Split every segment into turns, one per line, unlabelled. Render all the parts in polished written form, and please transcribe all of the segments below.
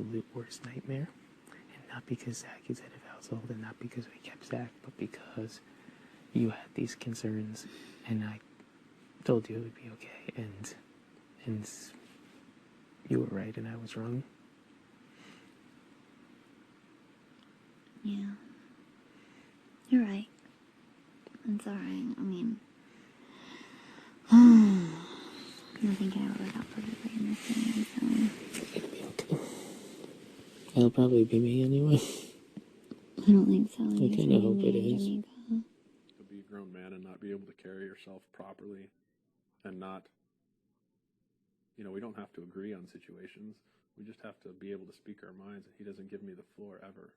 absolute worst nightmare. And not because Zach is head of household, and not because we kept Zach, but because you had these concerns, and I told you it would be okay, and you were right and I was wrong.
Yeah. You're right. It's alright. I mean, nothing can ever work out perfectly in this game, so.
It'll probably be me anyway.
I don't think so.
I kind of hope it is.
To be a grown man and not be able to carry yourself properly and not, we don't have to agree on situations. We just have to be able to speak our minds, and he doesn't give me the floor ever.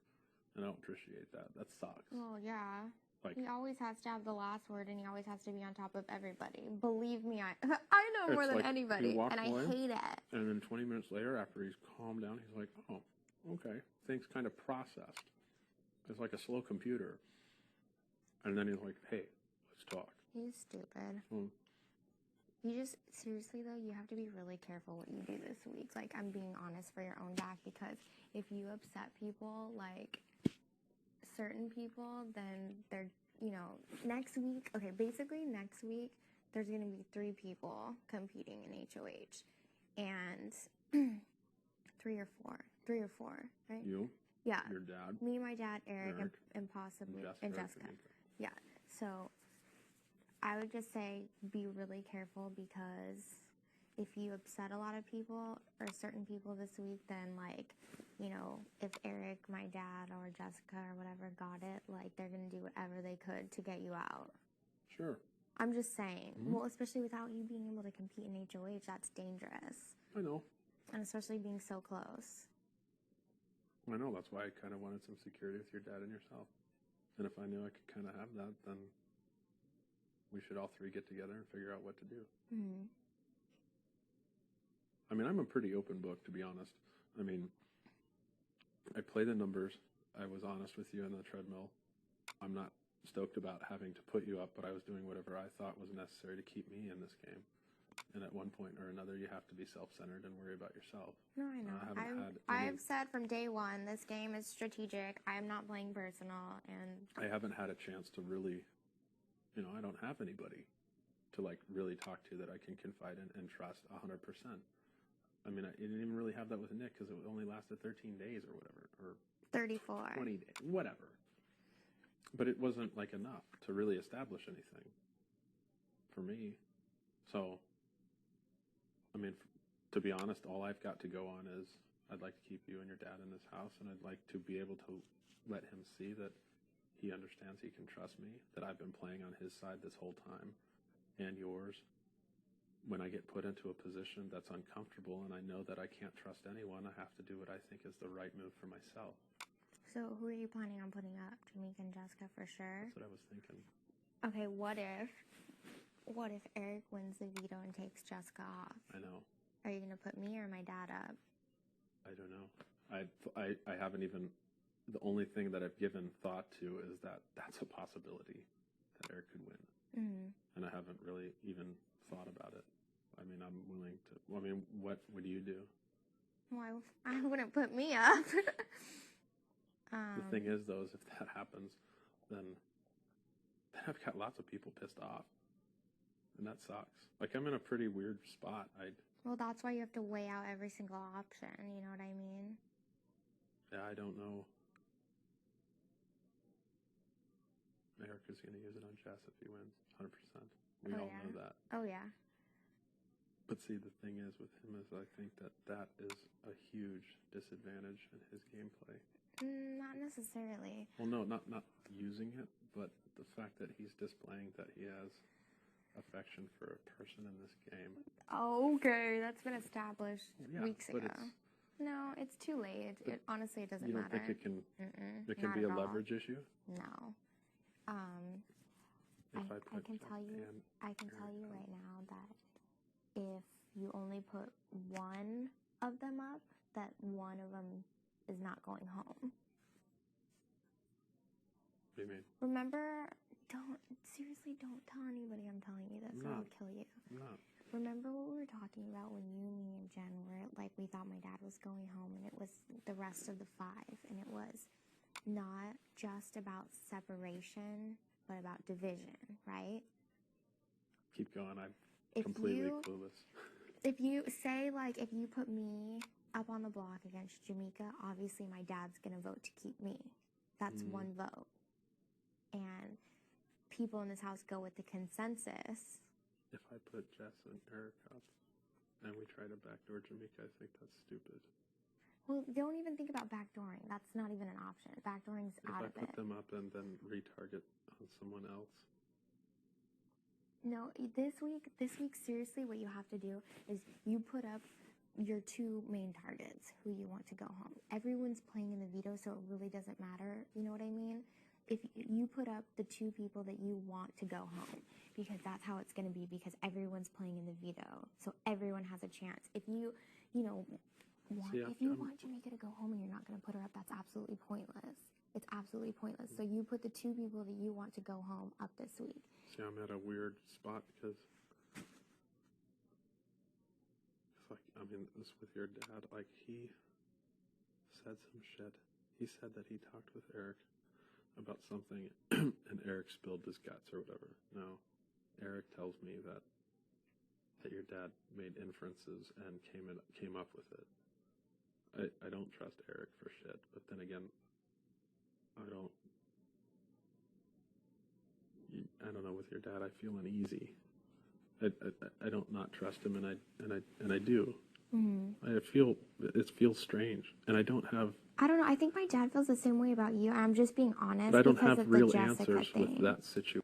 And I don't appreciate that. That sucks.
Well, yeah.
Like,
he always has to have the last word, and he always has to be on top of everybody. Believe me, I know more than anybody, and I hate it.
And then 20 minutes later, after he's calmed down, he's like, oh, okay. Things kind of processed. It's like a slow computer. And then he's like, hey, let's talk.
He's stupid. You just, seriously though, you have to be really careful what you do this week. Like, I'm being honest for your own back, because if you upset people, like, certain people, then they're, next week, basically next week, there's going to be 3 people competing in HoH. And 3 or 4, right?
You?
Yeah.
Your dad?
Me, my dad, Eric. And possibly, and Jessica. Yeah. So, I would just say be really careful, because if you upset a lot of people or certain people this week, then, like, if Eric, my dad, or Jessica or whatever got it, like, they're going to do whatever they could to get you out.
Sure.
I'm just saying. Mm-hmm. Well, especially without you being able to compete in HoH, that's dangerous.
I know.
And especially being so close.
I know. That's why I kind of wanted some security with your dad and yourself. And if I knew I could kind of have that, then we should all 3 get together and figure out what to do.
Mm-hmm.
I mean, I'm a pretty open book, to be honest. I mean, I play the numbers. I was honest with you on the treadmill. I'm not stoked about having to put you up, but I was doing whatever I thought was necessary to keep me in this game. And at one point or another, you have to be self-centered and worry about yourself.
No, I know. I've said from day one, this game is strategic. I am not playing personal, and
I haven't had a chance to really, I don't have anybody to, like, really talk to that I can confide in and trust 100%. I mean, I didn't even really have that with Nick, because it only lasted 13 days or whatever, or
34,
20 days, whatever. But it wasn't, like, enough to really establish anything for me. So, I mean, to be honest, all I've got to go on is I'd like to keep you and your dad in this house, and I'd like to be able to let him see that he understands he can trust me, that I've been playing on his side this whole time, and yours. When I get put into a position that's uncomfortable and I know that I can't trust anyone, I have to do what I think is the right move for myself.
So who are you planning on putting up? Jamaica and Jessica for sure?
That's what I was thinking. Okay,
what if Eric wins the veto and takes Jessica off?
I know.
Are you going to put me or my dad up?
I don't know. I haven't even, the only thing that I've given thought to is that that's a possibility that Eric could win.
Mm-hmm.
And I haven't really even thought about it. I mean, I'm willing to, what would you do?
Well, I wouldn't put me up.
The thing is, though, is if that happens, then I've got lots of people pissed off. And that sucks. Like, I'm in a pretty weird spot.
Well, that's why you have to weigh out every single option. You know what I mean?
Yeah, I don't know. Eric is going to use it on Jess if he wins, 100%. We all know that.
Oh, yeah.
But see, the thing is with him is I think that is a huge disadvantage in his gameplay.
Not necessarily.
Well, no, not using it, but the fact that he's displaying that he has affection for a person in this game.
Okay, that's been established weeks ago.
No,
it's too late. Honestly, it doesn't matter.
You don't think it can? It can be a leverage issue?
No. I can tell you right now that if you only put one of them up, that one of them is not going home.
What do you mean?
Remember, don't tell anybody I'm telling you this, or I'll kill you.
I'm not.
remember what we were talking about when you, me, and Jen were like, we thought my dad was going home, and it was the rest of the 5, and it was not just about separation, but about division, right?
Keep going. I'm completely clueless.
If you say, like, if you put me up on the block against Jamaica, obviously my dad's going to vote to keep me. That's one vote. And people in this house go with the consensus.
If I put Jess and Eric up and we try to backdoor Jamaica, I think that's stupid.
Well, don't even think about backdooring. That's not even an option. Backdooring's out of it.
If I put them up and then retarget on someone else.
No, this week, seriously, what you have to do is you put up your 2 main targets who you want to go home. Everyone's playing in the veto, so it really doesn't matter. You know what I mean? If you put up the 2 people that you want to go home, because that's how it's going to be, because everyone's playing in the veto, so everyone has a chance. If you want Jamaica to go home and you're not going to put her up, that's absolutely pointless. It's absolutely pointless. So you put the 2 people that you want to go home up this week.
See, I'm at a weird spot because it's like, I mean, this with your dad, like, he said some shit. He said that he talked with Eric about something and Eric spilled his guts or whatever. Now, Eric tells me that your dad made inferences and came up with it. I don't trust Eric for shit, but then again, I don't know, with your dad I feel uneasy. I don't not trust him, and I do. Mm-hmm. It feels strange, and I don't know. I think my dad feels the same way about you. I'm just being honest.
But I don't
have real answers with that situation.